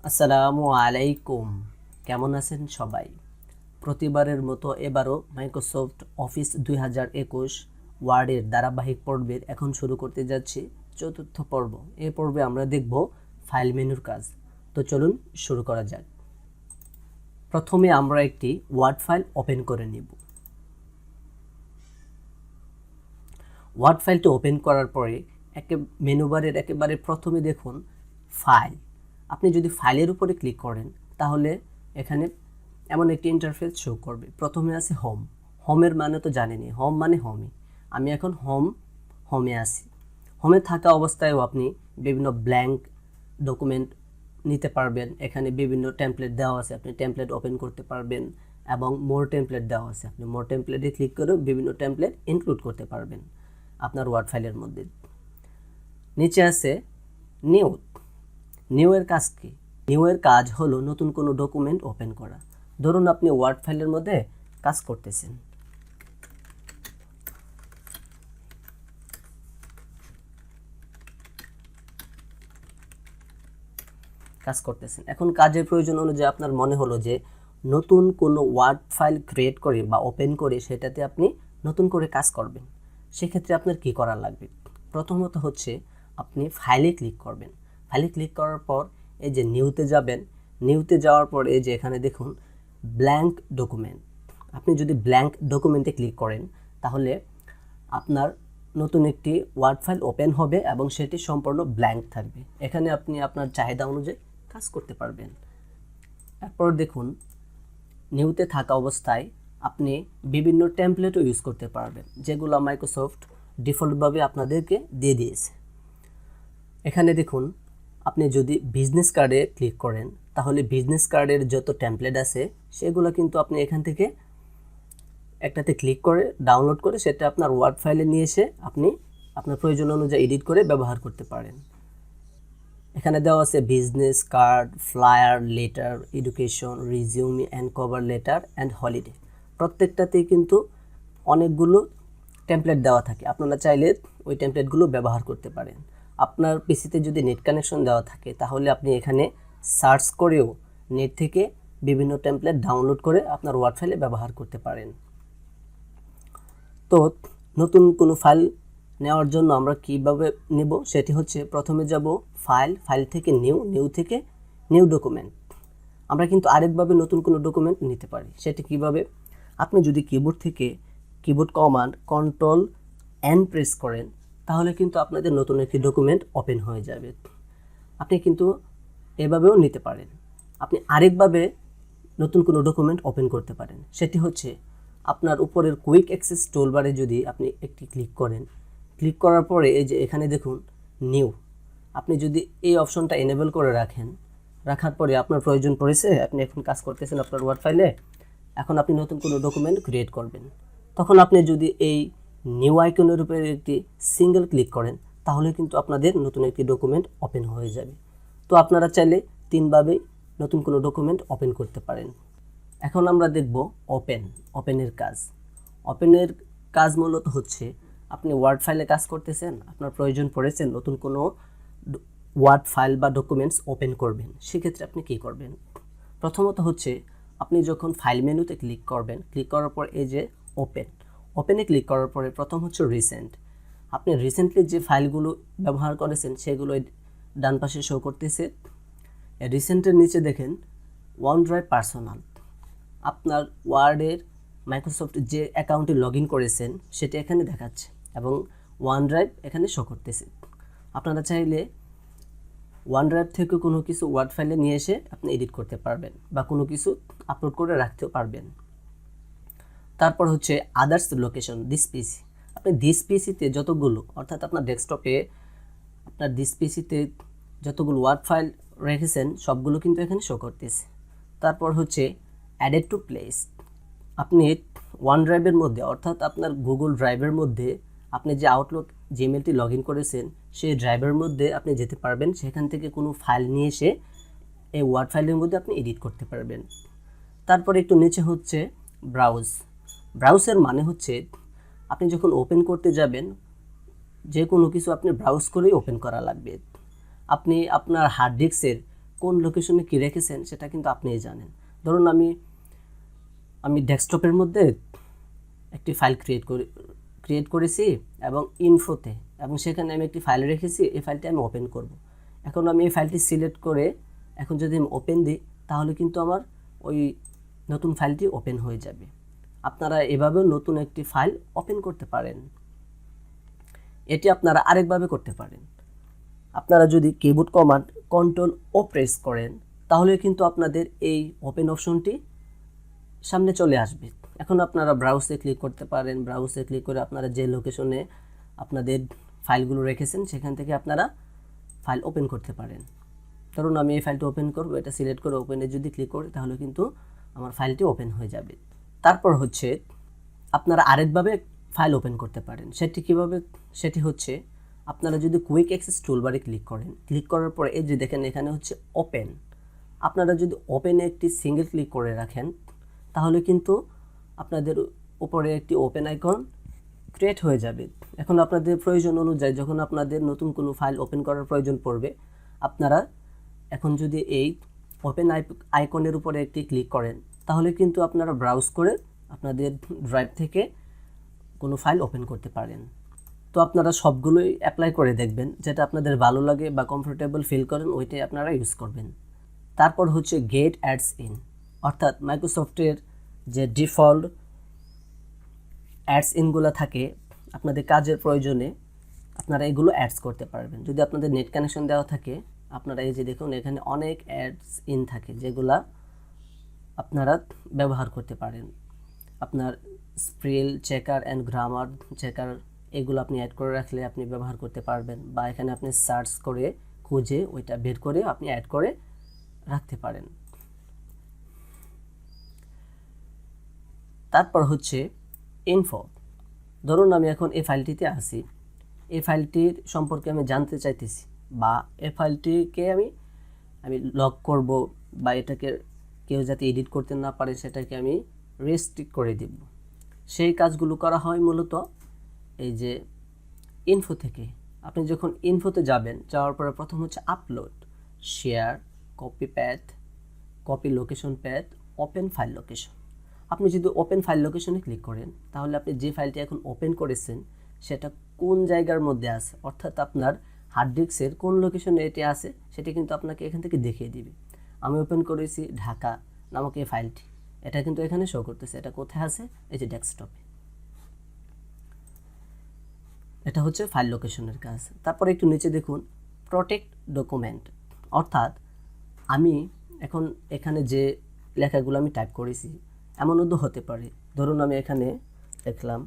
আসসালামু আলাইকুম। কেমন আছেন সবাই? প্রতিবারের মতো এবারও মাইক্রোসফট অফিস 2021 ওয়ার্ডের ধারাবাহিক পর্বের এখন শুরু করতে যাচ্ছি চতুর্থ পর্ব। এই পর্বে আমরা দেখব ফাইল মেনুর কাজ। তো চলুন শুরু করা যাক। প্রথমে আমরা একটি ওয়ার্ড ফাইল ওপেন করে নিব। ওয়ার্ড ফাইলটি ওপেন করার পরে মেনু বারের একেবারে প্রথমে দেখুন ফাইল। আপনি যদি ফাইলের উপরে ক্লিক করেন তাহলে এখানে এমন একটি ইন্টারফেস শো করবে। প্রথমে আছে হোম। হোমের মানে তো জানেনই, হোম মানে হোমই। আমি এখন হোমে আছি। হোমে থাকা অবস্থায়ও আপনি বিভিন্ন ব্ল্যাঙ্ক ডকুমেন্ট নিতে পারবেন। এখানে বিভিন্ন টেমপ্লেট দেওয়া আছে, আপনি টেমপ্লেট ওপেন করতে পারবেন এবং মোর টেমপ্লেট দেওয়া আছে, আপনি মোর টেমপ্লেটে ক্লিক করেও বিভিন্ন টেমপ্লেট ইনক্লুড করতে পারবেন আপনার ওয়ার্ড ফাইলের মধ্যে। নিচে আছে নিউ। নিউ এর কাজ কি? নিউ এর কাজ হলো নতুন কোনো ডকুমেন্ট ওপেন করা। ধরুন আপনি ওয়ার্ড ফাইলের মধ্যে কাজ করতেছেন। এখন কাজের প্রয়োজন অনুযায়ী আপনার মনে হলো যে নতুন কোনো ওয়ার্ড ফাইল ক্রিয়েট করে বা ওপেন করে সেটাতে আপনি নতুন করে কাজ করবেন। সেক্ষেত্রে আপনার কি করা লাগবে? প্রথমত হচ্ছে আপনি ফাইলে ক্লিক করবেন। ফাইলে ক্লিক করার পর এই যে নিউতে যাবেন। নিউতে যাওয়ার পর এই যে এখানে দেখুন ব্ল্যাঙ্ক ডকুমেন্ট। আপনি যদি ব্ল্যাঙ্ক ডকুমেন্টে ক্লিক করেন তাহলে আপনার নতুন একটি ওয়ার্ড ফাইল ওপেন হবে এবং সেটি সম্পূর্ণ ব্ল্যাঙ্ক থাকবে। এখানে আপনি আপনার চাহিদা অনুযায়ী কাজ করতে পারবেন। এরপর দেখুন নিউতে থাকা অবস্থায় আপনি বিভিন্ন টেমপ্লেটও ইউজ করতে পারবেন, যেগুলো মাইক্রোসফট ডিফল্টভাবে আপনাদেরকে দিয়ে দিয়েছে। এখানে দেখুন আপনি যদি বিজনেস কার্ডে ক্লিক করেন তাহলে বিজনেস কার্ডের যত টেমপ্লেট আছে সেগুলো কিন্তু আপনি এখান থেকে একটাতে ক্লিক করে ডাউনলোড করে সেটা আপনার ওয়ার্ড ফাইলে নিয়ে এসে আপনি আপনার প্রয়োজন অনুযায়ী এডিট করে ব্যবহার করতে পারেন। এখানে দেওয়া আছে business card, flyer, letter, education, resume and cover letter and holiday. প্রত্যেকটাতেই কিন্তু অনেকগুলো টেমপ্লেট দেওয়া থাকে। আপনারা চাইলে ওই টেমপ্লেটগুলো ব্যবহার করতে পারেন। আপনার পিসিতে যদি নেট কানেকশন দেওয়া থাকে তাহলে আপনি এখানে সার্চ করেও নেট থেকে বিভিন্ন টেমপ্লেট ডাউনলোড করে আপনার ওয়ার্ড ফাইলে ব্যবহার করতে পারেন। তো নতুন কোনো ফাইল নেওয়ার জন্য আমরা কিভাবে নেব সেটি হচ্ছে প্রথমে যাব ফাইল থেকে নিউ থেকে নিউ ডকুমেন্ট। আমরা কিন্তু আরেকভাবে নতুন কোনো ডকুমেন্ট নিতে পারি। সেটি কিভাবে? আপনি যদি কিবোর্ড থেকে keyboard command control N press করেন তাহলে কিন্তু আপনাদের নতুন একটি ডকুমেন্ট ওপেন হয়ে যাবে। আপনি কিন্তু এভাবেও নিতে পারেন। আপনি আরেকভাবে নতুন কোনো ডকুমেন্ট ওপেন করতে পারেন। সেটি হচ্ছে আপনার উপরের কুইক অ্যাক্সেস টুলবারে যদি আপনি একটি ক্লিক করেন, ক্লিক করার পরে এই যে এখানে দেখুন নিউ। আপনি যদি এই অপশনটা এনেবল করে রাখার পরে আপনার প্রয়োজন পড়েছে, আপনি এখন কাজ করতেছেন আপনার ওয়ার্ড ফাইলে, এখন আপনি নতুন কোনো ডকুমেন্ট ক্রিয়েট করবেন, তখন আপনি যদি এই নিউ আইকনের উপরে একটি সিঙ্গেল ক্লিক করেন তাহলে কিন্তু আপনাদের নতুন একটি ডকুমেন্ট ওপেন হয়ে যাবে। তো আপনারা চাইলে তিনভাবেই নতুন কোনো ডকুমেন্ট ওপেন করতে পারেন। এখন আমরা দেখব ওপেনের কাজ। ওপেনের কাজ মূলত হচ্ছে আপনি ওয়ার্ড ফাইলে কাজ করতেছেন, আপনার প্রয়োজন পড়েছে নতুন কোনো ওয়ার্ড ফাইল বা ডকুমেন্টস ওপেন করবেন। সেক্ষেত্রে আপনি কি করবেন? প্রথমত হচ্ছে আপনি যখন ফাইল মেনুতে ক্লিক করবেন, ক্লিক করার পর এই যে ওপেনে ক্লিক করার পরে প্রথম হচ্ছে রিসেন্ট। আপনি রিসেন্টলি যে ফাইলগুলো ব্যবহার করেছেন সেগুলো ডান পাশে শো করতেছে। রিসেন্টের নিচে দেখেন OneDrive পার্সোনাল। আপনার ওয়ার্ডের মাইক্রোসফট যে অ্যাকাউন্টে লগ ইন করেছেন সেটি এখানে দেখাচ্ছে এবং OneDrive এখানে শো করতেছে। আপনারা চাইলে OneDrive থেকে কোনো কিছু ওয়ার্ড ফাইলে নিয়ে এসে আপনি এডিট করতে পারবেন বা কোনো কিছু আপলোড করে রাখতেও পারবেন। তারপর হচ্ছে আদার্স লোকেশন, দিস পিসি। আপনি দিস পিসিতে যতগুলো, অর্থাৎ আপনার ডেস্কটপে আপনার দিস পিসিতে যতগুলো ওয়ার্ড ফাইল রেখেছেন সবগুলো কিন্তু এখানে শো করতেছে। তারপর হচ্ছে অ্যাডেড টু প্লেস। আপনি OneDrive-এর মধ্যে, অর্থাৎ আপনার গুগল ড্রাইভের মধ্যে আপনি যে আউটলুক জিমেলটি লগ ইন করেছেন সেই ড্রাইভের মধ্যে আপনি যেতে পারবেন। সেখান থেকে কোনো ফাইল নিয়ে এসে এই ওয়ার্ড ফাইলের মধ্যে আপনি এডিট করতে পারবেন। তারপর একটু নিচে হচ্ছে ব্রাউজের মানে হচ্ছে আপনি যখন ওপেন করতে যাবেন যে কোনো কিছু আপনি ব্রাউজ করেই ওপেন করা লাগবে। আপনি আপনার হার্ড ডিস্কের কোন লোকেশনে কী রেখেছেন সেটা কিন্তু আপনিই জানেন। ধরুন আমি ডেস্কটপের মধ্যে একটি ফাইল ক্রিয়েট করেছি এবং ইনফোতে, এবং সেখানে আমি একটি ফাইল রেখেছি। এই ফাইলটি আমি ওপেন করব। এখন আমি এই ফাইলটি সিলেক্ট করে এখন যদি আমি ওপেন দিই তাহলে কিন্তু আমার ওই নতুন ফাইলটি ওপেন হয়ে যাবে। আপনারা এভাবেও নতুন একটি ফাইল ওপেন করতে পারেন। এটি আপনারা আরেকভাবে করতে পারেন। আপনারা যদি কিবোর্ড কমান্ড কন্ট্রোল ও প্রেস করেন তাহলে কিন্তু আপনাদের এই ওপেন অপশনটি সামনে চলে আসবে। এখন আপনারা ব্রাউজে ক্লিক করতে পারেন। ব্রাউজে ক্লিক করে আপনারা যে লোকেশনে আপনাদের ফাইলগুলো রেখেছেন সেখান থেকে আপনারা ফাইল ওপেন করতে পারেন। ধরুন আমি এই ফাইলটি ওপেন করব, এটা সিলেক্ট করে ওপেনে যদি ক্লিক করি তাহলে কিন্তু আমার ফাইলটি ওপেন হয়ে যাবে। তারপর হচ্ছে আপনারা আরেকভাবে ফাইল ওপেন করতে পারেন। সেটি কিভাবে? সেটি হচ্ছে আপনারা যদি কুইক অ্যাক্সেস টুলবারে ক্লিক করেন, ক্লিক করার পরে এই যে দেখেন এখানে হচ্ছে ওপেন। আপনারা যদি ওপেনে একটি সিঙ্গেল ক্লিক করে রাখেন তাহলে কিন্তু আপনাদের উপরে একটি ওপেন আইকন ক্রিয়েট হয়ে যাবে। এখন আপনাদের প্রয়োজন অনুযায়ী যখন আপনাদের নতুন কোনো ফাইল ওপেন করার প্রয়োজন পড়বে, আপনারা এখন যদি এই ওপেন আইকনের উপরে একটি ক্লিক করেন তাহলে কিন্তু আপনারা ব্রাউজ করে আপনাদের ড্রাইভ থেকে কোনো ফাইল ওপেন করতে পারেন। তো আপনারা সবগুলোই অ্যাপ্লাই করে দেখবেন, যেটা আপনাদের ভালো লাগে বা কমফোর্টেবল ফিল করেন ওইটাই আপনারা ইউজ করবেন। তারপর হচ্ছে গেট অ্যাডস ইন, অর্থাৎ মাইক্রোসফটের যে ডিফল্ট অ্যাডস ইনগুলো থাকে আপনাদের কাজের প্রয়োজনে আপনারা এগুলো অ্যাডস করতে পারবেন। যদি আপনাদের নেট কানেকশন দেওয়া থাকে আপনারা এই যে দেখুন এখানে অনেক অ্যাডস ইন থাকে যেগুলা আপনারা ব্যবহার করতে পারেন। আপনার spell checker and grammar checker এগুলো আপনি অ্যাড করে রাখলে আপনি ব্যবহার করতে পারবেন, বা এখানে আপনি সার্চ করে খুঁজে ওইটা বের করে আপনি অ্যাড করে রাখতে পারেন। তারপর হচ্ছে ইনফো। ধরুন আমি এখন এই ফাইলটিতে আসি, এই ফাইলটির সম্পর্কে আমি জানতে চাইতেছি, বা এই ফাইলটিকে আমি লক করব, বা এটাকে কেউ যাতে এডিট করতে না পারে সেটাকে আমি রেস্ট্রিক্ট করে দেব। সেই কাজগুলো করা হয় মূলত এই যে ইনফো থেকে। আপনি যখন ইনফোতে যাবেন, যাওয়ার পরে প্রথম হচ্ছে upload, share, copy path, copy location path, open file location. আপনি যদি ওপেন ফাইল লোকেশনে ক্লিক করেন তাহলে আপনি যে ফাইলটি এখন ওপেন করেছেন সেটা কোন জায়গার মধ্যে আছে, অর্থাৎ আপনার হার্ড ডিস্কের কোন লোকেশনে এটি আছে সেটি কিন্তু আপনাকে এখান থেকে দেখিয়ে দিবে। আমি ওপেন করেছি ঢাকা নামক এই ফাইলটি, এটা কিন্তু এখানে শো করতেছে। এটা কোথায় আছে? এই যে ডেস্কটপে। এটা হচ্ছে ফাইল লোকেশনের কাজ। তারপরে একটু নিচে দেখুন প্রোটেক্ট ডকুমেন্ট, অর্থাৎ আমি এখন এখানে যে লেখাগুলো আমি টাইপ করেছি এমনও তো হতে পারে। ধরুন আমি এখানে লিখলাম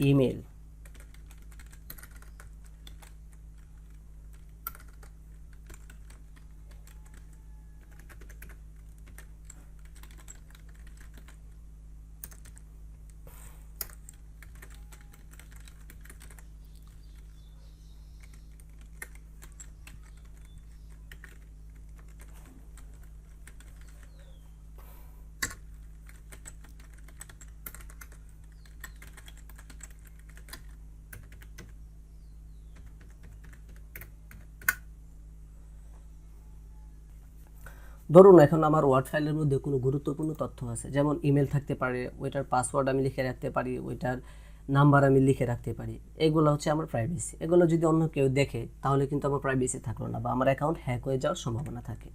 ইমেল, ধরুন এখন আমার ওয়ার্ড ফাইলের মধ্যে কোনো গুরুত্বপূর্ণ তথ্য আছে, যেমন ইমেল থাকতে পারে, ওইটার পাসওয়ার্ড আমি লিখে রাখতে পারি, ওইটার নাম্বার আমি লিখে রাখতে পারি। এগুলো হচ্ছে আমার প্রাইভেসি। এগুলো যদি অন্য কেউ দেখে তাহলে কিন্তু আমার প্রাইভেসি থাকলো না, বা আমার অ্যাকাউন্ট হ্যাক হয়ে যাওয়ার সম্ভাবনা থাকে।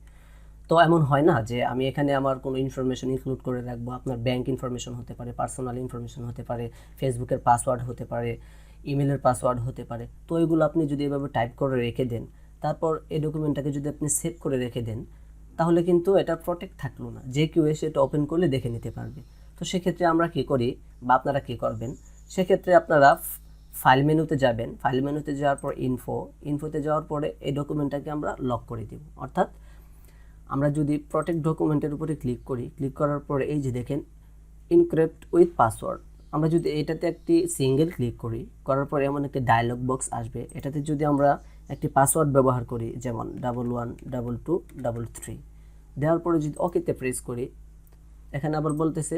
তো এমন হয় না যে আমি এখানে আমার কোনো ইনফরমেশন ইনক্লুড করে রাখবো। আপনার ব্যাংক ইনফরমেশন হতে পারে, পার্সোনাল ইনফরমেশন হতে পারে, ফেসবুকের পাসওয়ার্ড হতে পারে, ইমেলের পাসওয়ার্ড হতে পারে। তো এগুলো আপনি যদি এভাবে টাইপ করে রেখে দেন, তারপর এই ডকুমেন্টটাকে যদি আপনি সেভ করে রেখে দেন তাহলে কিন্তু এটা প্রোটেক্ট থাকলো না, যে কেউ এসে এটা ওপেন করলে দেখে নিতে পারবে। তো সেক্ষেত্রে আমরা কি করি, বা আপনারা কি করবেন, সেক্ষেত্রে আপনারা ফাইল মেনুতে যাবেন। ফাইল মেনুতে যাওয়ার পর ইনফোতে যাওয়ার পরে এই ডকুমেন্টটাকে আমরা লক করে দেব। অর্থাৎ আমরা যদি প্রোটেক্ট ডকুমেন্টের উপরে ক্লিক করি, ক্লিক করার পরে এই যে দেখেন ইনক্রিপ্ট উইথ পাসওয়ার্ড, আমরা যদি এটাতে একটি সিঙ্গেল ক্লিক করি, করার পরে এমন একটি ডায়লগ বক্স আসবে। এটাতে যদি আমরা একটি পাসওয়ার্ড ব্যবহার করি, যেমন 112233, দেওয়ার পরে যদি ওকেতে প্রেস করি, এখানে আবার বলতেছে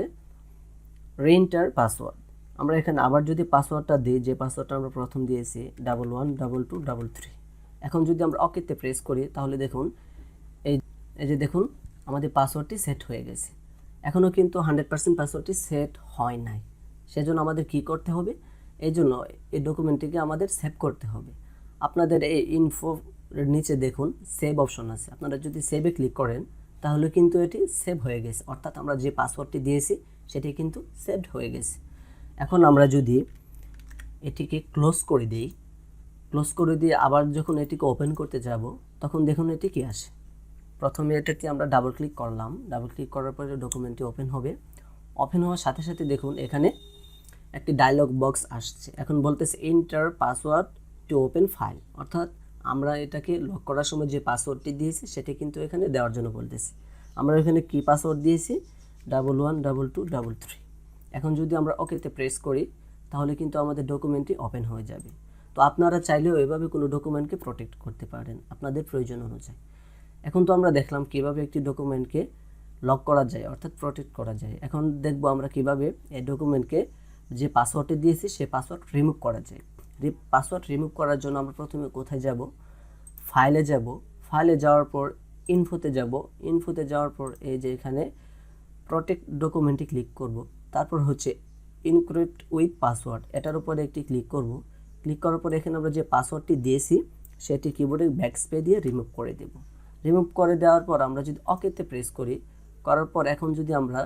রিএন্টার পাসওয়ার্ড। আমরা এখানে আবার যদি পাসওয়ার্ডটা দিই, যে পাসওয়ার্ডটা আমরা প্রথম দিয়েছি 112233, এখন যদি আমরা ওকেতে প্রেস করি তাহলে দেখুন এই এই যে দেখুন আমাদের পাসওয়ার্ডটি সেট হয়ে গেছে। এখনও কিন্তু 100% পাসওয়ার্ডটি সেট হয় নাই, সেজন্য আমাদের কি করতে হবে, এই জন্য এই ডকুমেন্টটিকে আমাদের সেভ করতে হবে। আপনাদের এই ইনফো নিচে দেখুন সেভ অপশন আছে, আপনারা যদি সেভে ক্লিক করেন তাহলে কিন্তু এটি সেভ হয়ে গেছে, অর্থাৎ আমরা যে পাসওয়ার্ডটি দিয়েছি সেটি কিন্তু সেভড হয়ে গেছে। এখন আমরা যদি এটিকে ক্লোজ করে দিই, ক্লোজ করে দিয়ে আবার যখন এটিকে ওপেন করতে যাব তখন দেখুন এটি কি আসে। প্রথমে এটাকে আমরা ডাবল ক্লিক করলাম, ডাবল ক্লিক করার পরে ডকুমেন্টটি ওপেন হবে। ওপেন হওয়ার সাথে সাথে দেখুন এখানে একটি ডায়লগ বক্স আসছে, এখন বলতেছে enter password to open file, অর্থাৎ আমরা এটাকে লক করার সময় যে পাসওয়ার্ডটি দিয়েছি সেটি কিন্তু এখানে দেওয়ার জন্য বলতেছি। আমরা এখানে কি পাসওয়ার্ড দিয়েছি 112233। এখন যদি আমরা ওকেতে প্রেস করি তাহলে কিন্তু আমাদের ডকুমেন্টটি ওপেন হয়ে যাবে। তো আপনারা চাইলেও এভাবে কোনো ডকুমেন্টকে প্রোটেক্ট করতে পারেন আপনাদের প্রয়োজন অনুযায়ী। এখন তো আমরা দেখলাম কিভাবে একটি ডকুমেন্টকে লক করা যায় অর্থাৎ প্রোটেক্ট করা যায়। এখন দেখব আমরা কিভাবে এই ডকুমেন্টকে যে পাসওয়ার্ডটি দিয়েছি সেই পাসওয়ার্ড রিমুভ করা যায়। পাসওয়ার্ড রিমুভ করার জন্য আমরা প্রথমে কোথায় যাব, ফাইলে যাব, ফাইলে যাওয়ার পর ইনফোতে যাব, ইনফোতে যাওয়ার পর এই যে এখানে প্রোটেক্ট ডকুমেন্টে ক্লিক করব, তারপর হচ্ছে ইনক্রিপ্ট উইথ পাসওয়ার্ড, এটার উপরে একটি ক্লিক করব। ক্লিক করার পর এখানে আমরা যে পাসওয়ার্ডটি দিয়েছি সেটি কিবোর্ডে ব্যাকস্পেস দিয়ে রিমুভ করে দেব। রিমুভ করে দেওয়ার পর আমরা যদি ওকেতে প্রেস করি, করার পর এখন যদি আমরা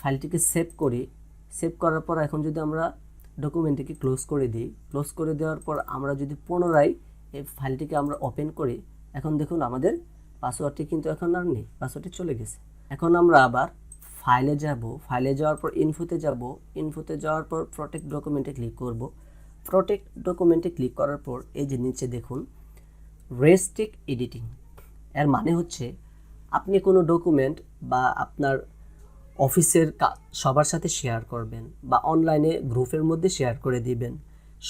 ফাইলটিকে সেভ করি, সেভ করার পর এখন যদি আমরা ডকুমেন্টটিকে ক্লোজ করে দিই, ক্লোজ করে দেওয়ার পর আমরা যদি পুনরায় এই ফাইলটিকে আমরা ওপেন করি, এখন দেখুন আমাদের পাসওয়ার্ডটি কিন্তু এখন আর নেই, পাসওয়ার্ডটি চলে গেছে। এখন আমরা আবার ফাইলে যাব, ফাইলে যাওয়ার পর ইনফোতে যাব, ইনফোতে যাওয়ার পর প্রোটেক্ট ডকুমেন্টে ক্লিক করব। প্রোটেক্ট ডকুমেন্টে ক্লিক করার পর এই যে নিচে দেখুন রেস্ট্রিক্ট এডিটিং, এর মানে হচ্ছে আপনি কোনো ডকুমেন্ট বা আপনার অফিসের সবার সাথে শেয়ার করবেন বা অনলাইনে গ্রুপের মধ্যে শেয়ার করে দিবেন,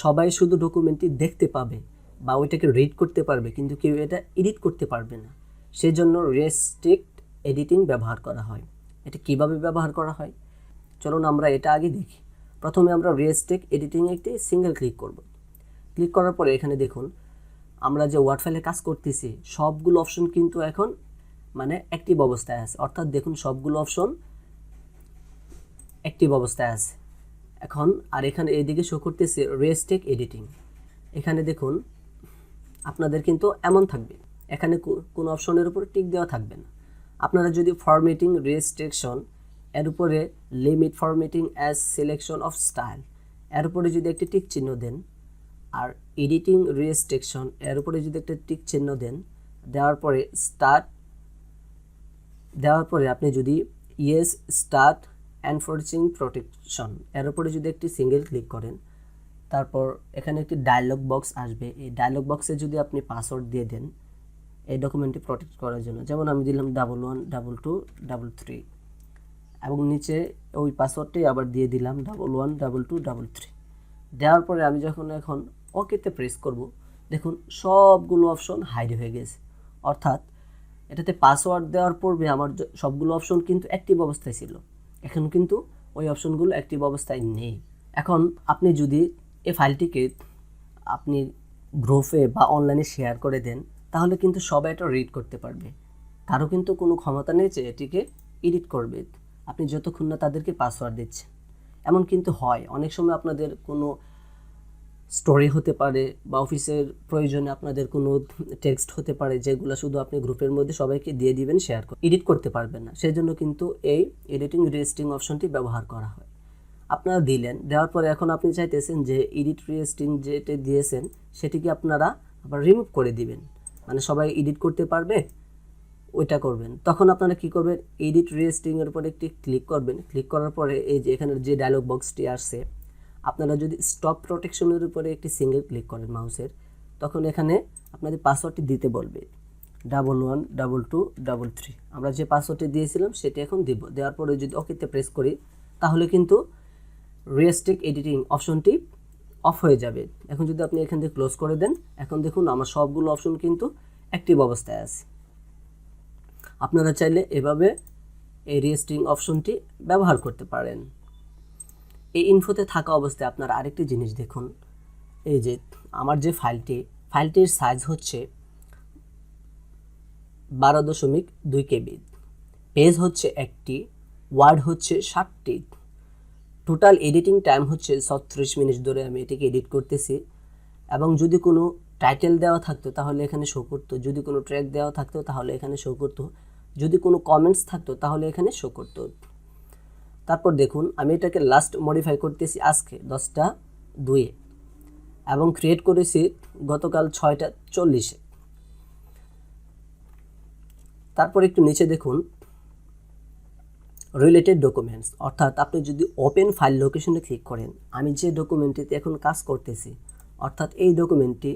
সবাই শুধু ডকুমেন্টটি দেখতে পাবে বা ওইটাকে রিড করতে পারবে, কিন্তু কেউ এটা এডিট করতে পারবে না। সেজন্য রেস্ট্রিক্ট এডিটিং ব্যবহার করা হয়। এটা কিভাবে ব্যবহার করা হয় চলুন আমরা এটা আগে দেখি। প্রথমে আমরা রেস্ট্রিক্ট এডিটিংয়ে একটি সিঙ্গেল ক্লিক করব। ক্লিক করার পরে এখানে দেখুন আমরা যে ওয়ার্ড ফাইলে কাজ করতেছি সবগুলো অপশন কিন্তু এখন মানে অ্যাক্টিভ অবস্থায় আছে, অর্থাৎ দেখুন সবগুলো অপশন অ্যাক্টিভ অবস্থায় আছে এখন। আর এখানে এইদিকে শো করতেছে রেস্ট্রিক্ট এডিটিং, এখানে দেখুন আপনাদের কিন্তু এমন থাকবে, এখানে কোনো অপশনের উপরে টিক দেওয়া থাকবে না। আপনারা যদি ফরম্যাটিং রেস্ট্রিকশন এর উপরে limit formatting as selection of style এর উপরে যদি একটি টিক চিহ্ন দেন, আর এডিটিং রেস্ট্রিকশন এর উপরে যদি একটা টিক চিহ্ন দেন, দেওয়ার পরে স্টার্ট দেওয়ার পরে আপনি যদি ইয়েস স্টার্ট এনফোর্সিং প্রোটেকশন এর উপরে যদি একটি সিঙ্গেল ক্লিক করেন, তারপর এখানে একটি ডায়লগ বক্স আসবে। এই ডায়লগ বক্সে যদি আপনি পাসওয়ার্ড দিয়ে দেন এই ডকুমেন্টটি প্রোটেক্ট করার জন্য, যেমন আমি দিলাম 112233 এবং নিচে ওই পাসওয়ার্ডটাই আবার দিয়ে দিলাম 112233। দেওয়ার পরে আমি যখন এখন ওকেতে প্রেস করব দেখুন সবগুলো অপশন হাইড হয়ে গেছে, অর্থাৎ এটাতে পাসওয়ার্ড দেওয়ার পূর্বে আমার সবগুলো অপশন কিন্তু অ্যাক্টিভ অবস্থায় ছিল, এখন কিন্তু ওই অপশনগুলো অ্যাক্টিভ অবস্থায় নেই। এখন আপনি যদি এই ফাইলটিকে আপনি গ্রুপে বা অনলাইনে শেয়ার করে দেন তাহলে কিন্তু সবাই এটা রিড করতে পারবে, কারো কিন্তু কোনো ক্ষমতা নেই যে এটিকে এডিট করবে আপনি যতক্ষণ না তাদেরকে পাসওয়ার্ড দিচ্ছেন। এমন কিন্তু হয় অনেক সময়, আপনাদের কোনো স্টোরি হতে পারে বা অফিসের প্রয়োজনে আপনাদের কোনো টেক্সট হতে পারে যেগুলো শুধু আপনি গ্রুপের মধ্যে সবাইকে দিয়ে দিবেন, শেয়ার করে এডিট করতে পারবেন না, সেই জন্য কিন্তু এই এডিটিং রেস্ট্রিং অপশনটি ব্যবহার করা হয়। আপনারা দিলেন, দেওয়ার পরে এখন আপনি চাইতেছেন যে এডিট রেস্ট্রিং যেটা দিয়েছেন সেটিকে আপনারা আবার রিমুভ করে দিবেন, মানে সবাই এডিট করতে পারবে ওইটা করবেন। তখন আপনারা কি করবেন, এডিট রেস্ট্রিং এর উপরে একটি ক্লিক করবেন। ক্লিক করার পরে এই যে এখানে যে ডায়লগ বক্সটি আসছে, আপনারা যদি স্টপ প্রোটেকশনের উপরে একটি সিঙ্গেল ক্লিক করেন মাউসের, তখন এখানে আপনাদের পাসওয়ার্ডটি দিতে বলবে 112233। আমরা যে পাসওয়ার্ডটি দিয়েছিলাম সেটি এখন দিব। দেওয়ার পরে যদি ওকেতে প্রেস করি তাহলে কিন্তু রেস্ট্রিক্ট এডিটিং অপশনটি অফ হয়ে যাবে। এখন যদি আপনি এখান থেকে ক্লোজ করে দেন, এখন দেখুন আমার সবগুলো অপশন কিন্তু অ্যাক্টিভ অবস্থায় আছে। আপনারা চাইলে এভাবে এই রেস্ট্রিং অপশনটি ব্যবহার করতে পারেন। এই ইনফোতে থাকা অবস্থায় আপনারা আরেকটি জিনিস দেখুন, এই যে আমার যে ফাইলটি ফাইলটির সাইজ হচ্ছে 12.2 KB, পেজ হচ্ছে একটি, ওয়ার্ড হচ্ছে 60টি, টোটাল এডিটিং টাইম হচ্ছে 36 মিনিট ধরে আমি এটিকে এডিট করতেছি। এবং যদি কোনো টাইটেল দেওয়া থাকতো তাহলে এখানে শো করতো, যদি কোনো ট্র্যাক দেওয়া থাকতো তাহলে এখানে শো করতো, যদি কোনো কমেন্টস থাকতো তাহলে এখানে শো করতো। তারপর দেখুন আমি এটাকে লাস্ট মডিফাই করতেছি আজকে 10:02 এবং ক্রিয়েট করেছি গতকাল 6:40। তারপর একটু নিচে দেখুন রিলেটেড ডকুমেন্টস, অর্থাৎ আপনি যদি ওপেন ফাইল লোকেশনে ক্লিক করেন, আমি যে ডকুমেন্টটিতে এখন কাজ করতেছি অর্থাৎ এই ডকুমেন্টটি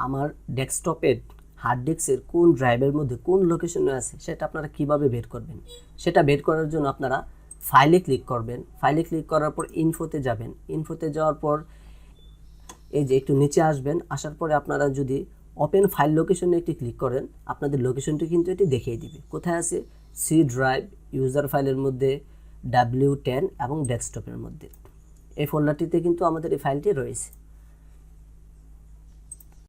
আমার ডেস্কটপের হার্ড ডিস্কের কোন ড্রাইভের মধ্যে কোন লোকেশনে আছে সেটা আপনারা কিভাবে বের করবেন। সেটা বের করার জন্য আপনারা ফাইলে ক্লিক করবেন, ফাইলে ক্লিক করার পর ইনফোতে যাবেন, ইনফোতে যাওয়ার পর এই যে একটু নিচে আসবেন, আসার পরে আপনারা যদি ওপেন ফাইল লোকেশনে একটি ক্লিক করেন আপনাদের লোকেশনটি কিন্তু এটি দেখিয়ে দিবে কোথায় আছে, সি ড্রাইভ, ইউজার ফাইলের মধ্যে, W10 এবং ডেস্কটপের মধ্যে। এই ফোল্ডারটিতে কিন্তু আমাদের এই ফাইলটি রয়েছে।